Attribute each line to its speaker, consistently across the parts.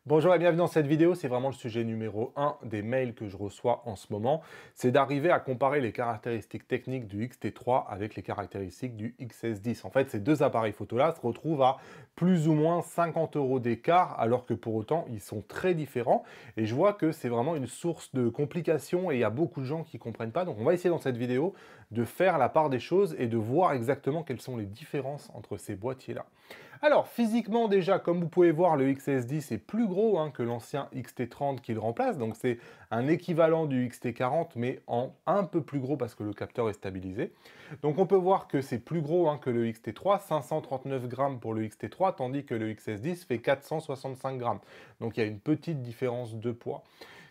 Speaker 1: Bonjour et bienvenue dans cette vidéo, c'est vraiment le sujet numéro 1 des mails que je reçois en ce moment. C'est d'arriver à comparer les caractéristiques techniques du X-T3 avec les caractéristiques du XS10. En fait, ces deux appareils photo-là se retrouvent à plus ou moins 50 € d'écart, alors que pour autant, ils sont très différents. Et je vois que c'est vraiment une source de complications et il y a beaucoup de gens qui ne comprennent pas. Donc on va essayer dans cette vidéo de faire la part des choses et de voir exactement quelles sont les différences entre ces boîtiers-là. Alors, physiquement déjà, comme vous pouvez voir, le XS10 est plus gros que l'ancien XT30 qui le remplace. Donc c'est un équivalent du XT40, mais en un peu plus gros parce que le capteur est stabilisé. Donc on peut voir que c'est plus gros que le XT3, 539 grammes pour le XT3, tandis que le XS10 fait 465 grammes. Donc il y a une petite différence de poids.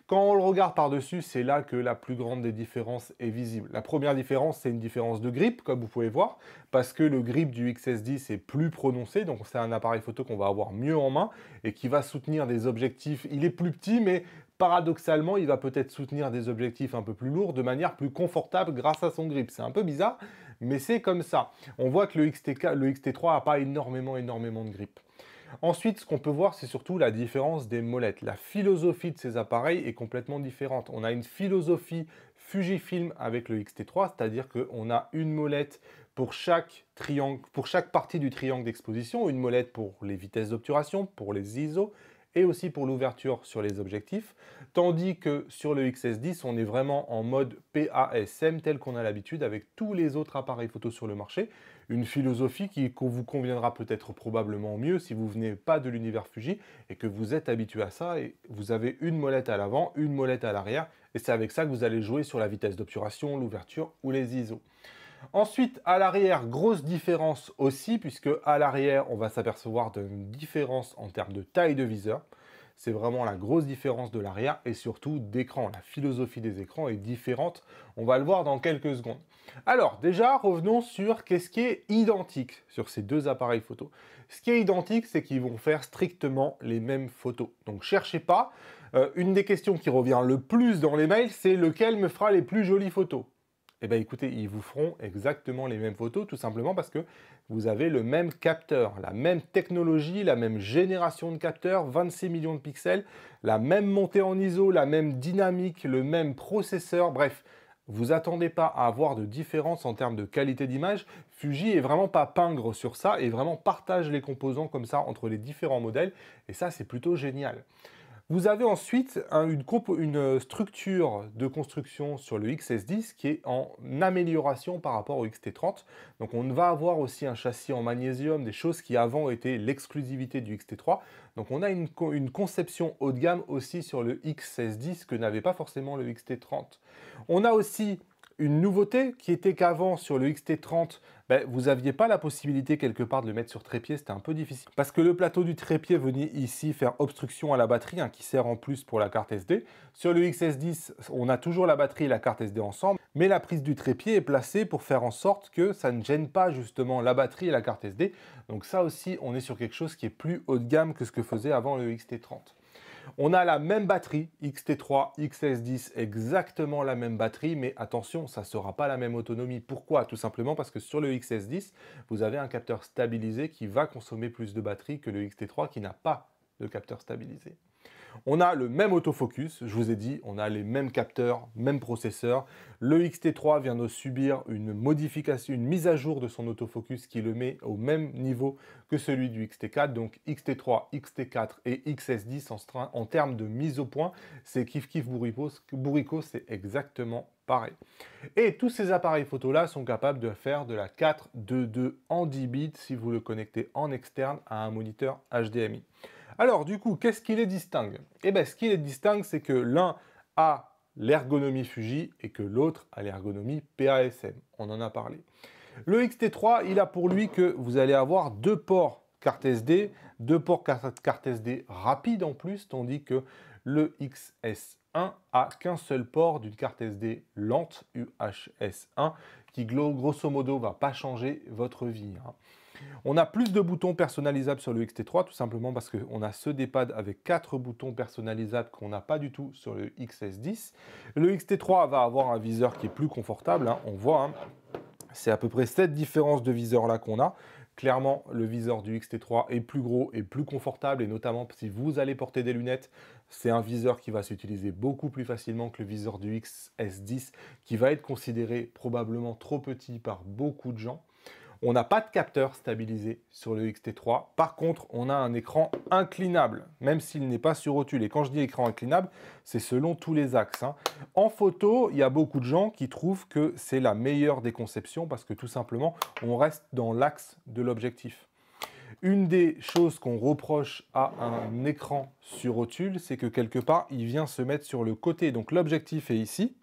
Speaker 1: Quand on le regarde par-dessus, c'est là que la plus grande des différences est visible. La première différence, c'est une différence de grip, comme vous pouvez voir, parce que le grip du XS10 est plus prononcé, donc c'est un appareil photo qu'on va avoir mieux en main et qui va soutenir des objectifs. Il est plus petit, mais paradoxalement, il va peut-être soutenir des objectifs un peu plus lourds de manière plus confortable grâce à son grip. C'est un peu bizarre, mais c'est comme ça. On voit que le XT3 n'a pas énormément de grip. Ensuite, ce qu'on peut voir, c'est surtout la différence des molettes. La philosophie de ces appareils est complètement différente. On a une philosophie Fujifilm avec le X-T3, c'est-à-dire qu'on a une molette pour chaque triangle, pour chaque partie du triangle d'exposition, une molette pour les vitesses d'obturation, pour les ISO, et aussi pour l'ouverture sur les objectifs, tandis que sur le XS10, on est vraiment en mode PASM tel qu'on a l'habitude avec tous les autres appareils photo sur le marché, une philosophie qui vous conviendra peut-être probablement mieux si vous venez pas de l'univers Fuji et que vous êtes habitué à ça et vous avez une molette à l'avant, une molette à l'arrière, et c'est avec ça que vous allez jouer sur la vitesse d'obturation, l'ouverture ou les ISO. Ensuite, à l'arrière, grosse différence aussi, puisque à l'arrière, on va s'apercevoir d'une différence en termes de taille de viseur. C'est vraiment la grosse différence de l'arrière et surtout d'écran. La philosophie des écrans est différente. On va le voir dans quelques secondes. Alors, déjà, revenons sur qu'est-ce qui est identique sur ces deux appareils photo. Ce qui est identique, c'est qu'ils vont faire strictement les mêmes photos. Donc, cherchez pas. Une des questions qui revient le plus dans les mails, c'est lequel me fera les plus jolies photos. Eh bien écoutez, ils vous feront exactement les mêmes photos, tout simplement parce que vous avez le même capteur, la même technologie, la même génération de capteurs, 26 millions de pixels, la même montée en ISO, la même dynamique, le même processeur, bref. Vous attendez pas à avoir de différence en termes de qualité d'image. Fuji est vraiment pas pingre sur ça et vraiment partage les composants comme ça entre les différents modèles. Et ça, c'est plutôt génial. Vous avez ensuite une structure de construction sur le XS10 qui est en amélioration par rapport au XT30. Donc on va avoir aussi un châssis en magnésium, des choses qui avant étaient l'exclusivité du XT3. Donc on a une conception haut de gamme aussi sur le XS10 que n'avait pas forcément le XT30. On a aussi une nouveauté qui était qu'avant sur le XT30, vous n'aviez pas la possibilité quelque part de le mettre sur trépied, c'était un peu difficile. Parce que le plateau du trépied venait ici faire obstruction à la batterie, qui sert en plus pour la carte SD. Sur le XS10, on a toujours la batterie et la carte SD ensemble, mais la prise du trépied est placée pour faire en sorte que ça ne gêne pas justement la batterie et la carte SD. Donc ça aussi, on est sur quelque chose qui est plus haut de gamme que ce que faisait avant le XT30. On a la même batterie, XT3, XS10, exactement la même batterie, mais attention, ça ne sera pas la même autonomie. Pourquoi? Tout simplement parce que sur le XS10, vous avez un capteur stabilisé qui va consommer plus de batterie que le XT3 qui n'a pas de capteur stabilisé. On a le même autofocus, je vous ai dit, on a les mêmes capteurs, même processeur. Le XT3 vient de subir une modification, une mise à jour de son autofocus qui le met au même niveau que celui du XT4. Donc XT3, XT4 et XS10 en termes de mise au point, c'est kiff kiff bourrico, c'est exactement pareil. Et tous ces appareils photo-là sont capables de faire de la 4.2.2 en 10 bits si vous le connectez en externe à un moniteur HDMI. Alors, du coup, qu'est-ce qui les distingue? Eh bien, ce qui les distingue, c'est que l'un a l'ergonomie Fuji et que l'autre a l'ergonomie PASM. On en a parlé. Le XT3, il a pour lui que vous allez avoir deux ports carte SD, deux ports carte SD rapide en plus, tandis que le XS1 a qu'un seul port d'une carte SD lente, UHS1, qui grosso modo va pas changer votre vie. On a plus de boutons personnalisables sur le XT3, tout simplement parce qu'on a ce D-pad avec 4 boutons personnalisables qu'on n'a pas du tout sur le XS10. Le XT3 va avoir un viseur qui est plus confortable, on voit, c'est à peu près cette différence de viseur là qu'on a. Clairement, le viseur du X-T3 est plus gros et plus confortable, et notamment si vous allez porter des lunettes, c'est un viseur qui va s'utiliser beaucoup plus facilement que le viseur du XS10, qui va être considéré probablement trop petit par beaucoup de gens. On n'a pas de capteur stabilisé sur le X-T3. Par contre, on a un écran inclinable, même s'il n'est pas sur rotule. Et quand je dis écran inclinable, c'est selon tous les axes, hein. En photo, il y a beaucoup de gens qui trouvent que c'est la meilleure des conceptions parce que tout simplement, on reste dans l'axe de l'objectif. Une des choses qu'on reproche à un écran sur rotule, c'est que quelque part, il vient se mettre sur le côté. Donc l'objectif est ici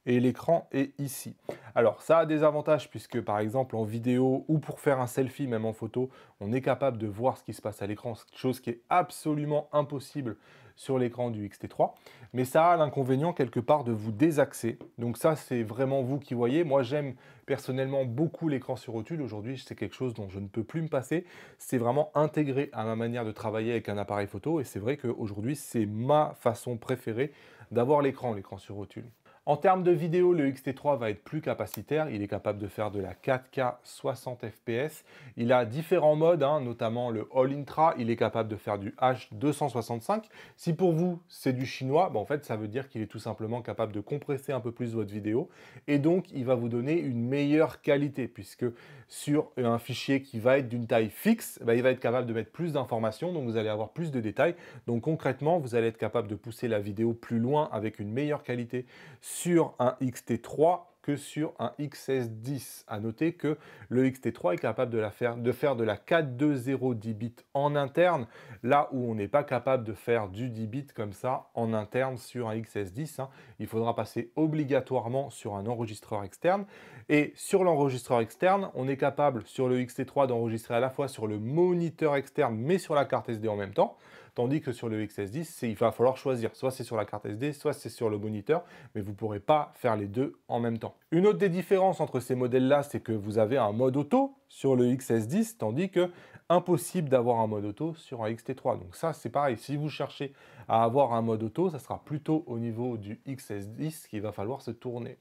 Speaker 1: et l'écran est ici. Alors ça a des avantages puisque par exemple en vidéo ou pour faire un selfie, même en photo, on est capable de voir ce qui se passe à l'écran, chose qui est absolument impossible sur l'écran du X-T3, mais ça a l'inconvénient quelque part de vous désaxer. Donc ça, c'est vraiment vous qui voyez. Moi, j'aime personnellement beaucoup l'écran sur rotule. Aujourd'hui, c'est quelque chose dont je ne peux plus me passer. C'est vraiment intégré à ma manière de travailler avec un appareil photo, et c'est vrai qu'aujourd'hui, c'est ma façon préférée d'avoir l'écran sur rotule. En termes de vidéo, le X-T3 va être plus capacitaire. Il est capable de faire de la 4K 60 fps. Il a différents modes, hein, notamment le All Intra. Il est capable de faire du H265. Si pour vous, c'est du chinois, en fait, ça veut dire qu'il est tout simplement capable de compresser un peu plus votre vidéo. Et donc, il va vous donner une meilleure qualité, puisque sur un fichier qui va être d'une taille fixe, il va être capable de mettre plus d'informations, donc vous allez avoir plus de détails. Donc concrètement, vous allez être capable de pousser la vidéo plus loin avec une meilleure qualité sur un X-T3 que sur un XS10. À noter que le X-T3 est capable de faire de la 420 10 bits en interne, là où on n'est pas capable de faire du 10 bits comme ça en interne sur un XS10. Hein. Il faudra passer obligatoirement sur un enregistreur externe. Et sur l'enregistreur externe, on est capable sur le X-T3 d'enregistrer à la fois sur le moniteur externe, mais sur la carte SD en même temps. Tandis que sur le XS10, il va falloir choisir. Soit c'est sur la carte SD, soit c'est sur le moniteur, mais vous ne pourrez pas faire les deux en même temps. Une autre des différences entre ces modèles-là, c'est que vous avez un mode auto sur le XS10, tandis que impossible d'avoir un mode auto sur un XT3. Donc ça, c'est pareil. Si vous cherchez à avoir un mode auto, ça sera plutôt au niveau du XS10 qu'il va falloir se tourner.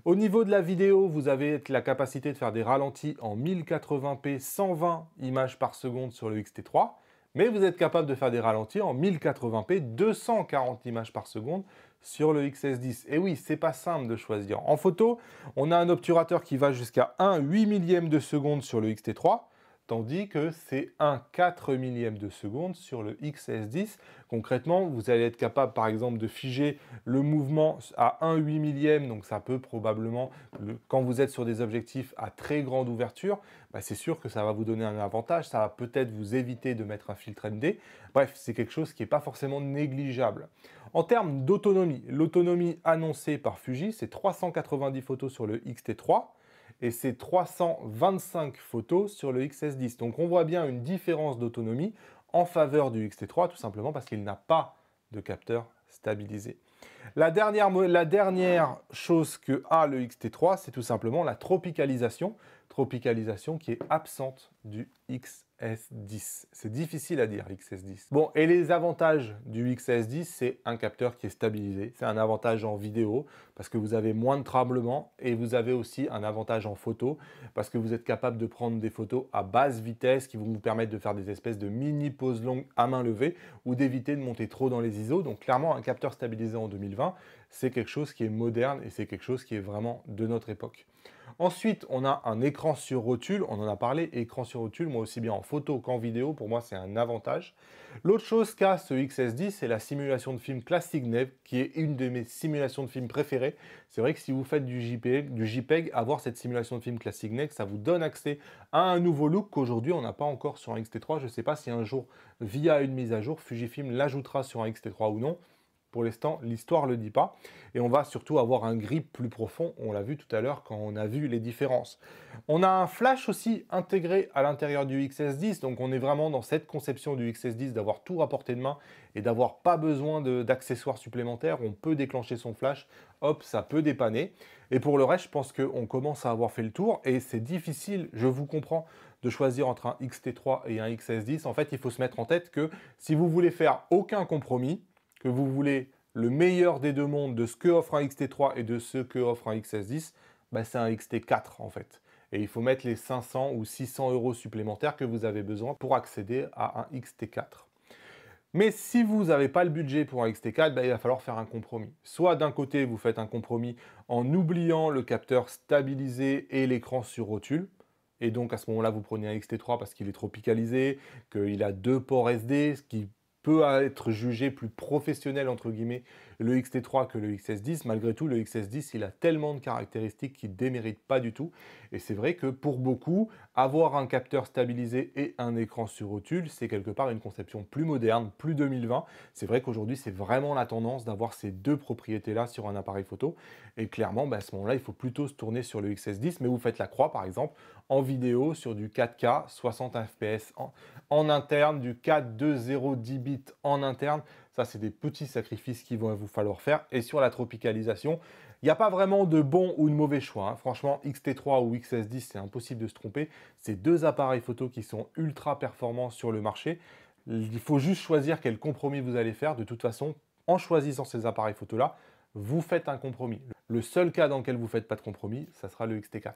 Speaker 1: Au niveau de la vidéo, vous avez la capacité de faire des ralentis en 1080p 120 images par seconde sur le XT3. Mais vous êtes capable de faire des ralentis en 1080p 240 images par seconde sur le XS10. Et oui, c'est pas simple de choisir. En photo, on a un obturateur qui va jusqu'à 1/8 millième de seconde sur le XT3, tandis que c'est 1/4 millième de seconde sur le XS10. Concrètement, vous allez être capable, par exemple, de figer le mouvement à 1/8 millième, donc ça peut probablement, quand vous êtes sur des objectifs à très grande ouverture, c'est sûr que ça va vous donner un avantage, ça va peut-être vous éviter de mettre un filtre ND. Bref, c'est quelque chose qui n'est pas forcément négligeable. En termes d'autonomie, l'autonomie annoncée par Fuji, c'est 390 photos sur le X-T3, et c'est 325 photos sur le XS10. Donc on voit bien une différence d'autonomie en faveur du X-T3, tout simplement parce qu'il n'a pas de capteur stabilisé. La dernière chose que a le X-T3, c'est tout simplement la tropicalisation qui est absente du XS10. C'est difficile à dire, XS10. Bon, et les avantages du XS10, c'est un capteur qui est stabilisé. C'est un avantage en vidéo parce que vous avez moins de tremblements, et vous avez aussi un avantage en photo parce que vous êtes capable de prendre des photos à basse vitesse qui vont vous permettre de faire des espèces de mini pauses longues à main levée ou d'éviter de monter trop dans les ISO. Donc clairement, un capteur stabilisé en 2020, c'est quelque chose qui est moderne et c'est quelque chose qui est vraiment de notre époque. Ensuite, on a un écran sur rotule. On en a parlé, écran sur rotule, moi aussi bien en photo qu'en vidéo. Pour moi, c'est un avantage. L'autre chose qu'a ce XS10, c'est la simulation de film Classic Neve, qui est une de mes simulations de film préférées. C'est vrai que si vous faites du JPEG, avoir cette simulation de film Classic Neve, ça vous donne accès à un nouveau look qu'aujourd'hui, on n'a pas encore sur un XT3. Je ne sais pas si un jour, via une mise à jour, Fujifilm l'ajoutera sur un XT3 ou non. Pour l'instant, l'histoire ne le dit pas. Et on va surtout avoir un grip plus profond. On l'a vu tout à l'heure quand on a vu les différences. On a un flash aussi intégré à l'intérieur du XS10. Donc on est vraiment dans cette conception du XS10 d'avoir tout à portée de main et d'avoir pas besoin d'accessoires supplémentaires. On peut déclencher son flash. Hop, ça peut dépanner. Et pour le reste, je pense qu'on commence à avoir fait le tour. Et c'est difficile, je vous comprends, de choisir entre un XT3 et un XS10. En fait, il faut se mettre en tête que si vous voulez faire aucun compromis, que vous voulez le meilleur des deux mondes de ce que offre un XT3 et de ce que offre un XS10, c'est un XT4 en fait. et il faut mettre les 500 ou 600 euros supplémentaires que vous avez besoin pour accéder à un XT4. Mais si vous n'avez pas le budget pour un XT4, il va falloir faire un compromis. Soit d'un côté, vous faites un compromis en oubliant le capteur stabilisé et l'écran sur rotule. Et donc à ce moment-là, vous prenez un XT3 parce qu'il est tropicalisé, qu'il a 2 ports SD, ce qui peut être jugé plus professionnel entre guillemets le XT3 que le XS10. Malgré tout, le XS10, il a tellement de caractéristiques qu'il ne démérite pas du tout. Et c'est vrai que pour beaucoup, avoir un capteur stabilisé et un écran sur rotule, c'est quelque part une conception plus moderne, plus 2020. C'est vrai qu'aujourd'hui, c'est vraiment la tendance d'avoir ces deux propriétés-là sur un appareil photo. Et clairement, à ce moment-là, il faut plutôt se tourner sur le XS10, mais vous faites la croix, par exemple, en vidéo sur du 4K, 60 fps en interne, du 4.2.0 10 bits en interne. Ça, c'est des petits sacrifices qu'il va vous falloir faire. Et sur la tropicalisation, il n'y a pas vraiment de bon ou de mauvais choix. Franchement, XT3 ou XS10, c'est impossible de se tromper. C'est deux appareils photo qui sont ultra performants sur le marché. Il faut juste choisir quel compromis vous allez faire. De toute façon, en choisissant ces appareils photo-là, vous faites un compromis. Le seul cas dans lequel vous ne faites pas de compromis, ça sera le XT4.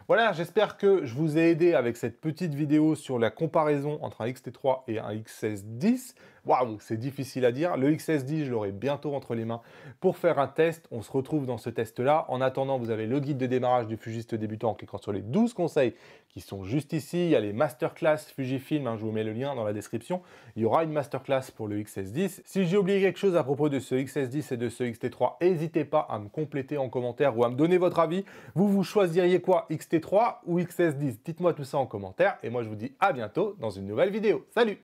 Speaker 1: Voilà, j'espère que je vous ai aidé avec cette petite vidéo sur la comparaison entre un XT3 et un XS10. Waouh, c'est difficile à dire. Le XS10, je l'aurai bientôt entre les mains pour faire un test. On se retrouve dans ce test-là. En attendant, vous avez le guide de démarrage du fugiste débutant en cliquant sur les 12 conseils qui sont juste ici. Il y a les masterclass Fujifilm, je vous mets le lien dans la description. Il y aura une masterclass pour le XS10. Si j'ai oublié quelque chose à propos de ce XS10 et de ce XT3, n'hésitez pas à me compléter en commentaire ou à me donner votre avis. Vous choisiriez quoi, XT3 ou XS10? Dites-moi tout ça en commentaire et moi je vous dis à bientôt dans une nouvelle vidéo. Salut!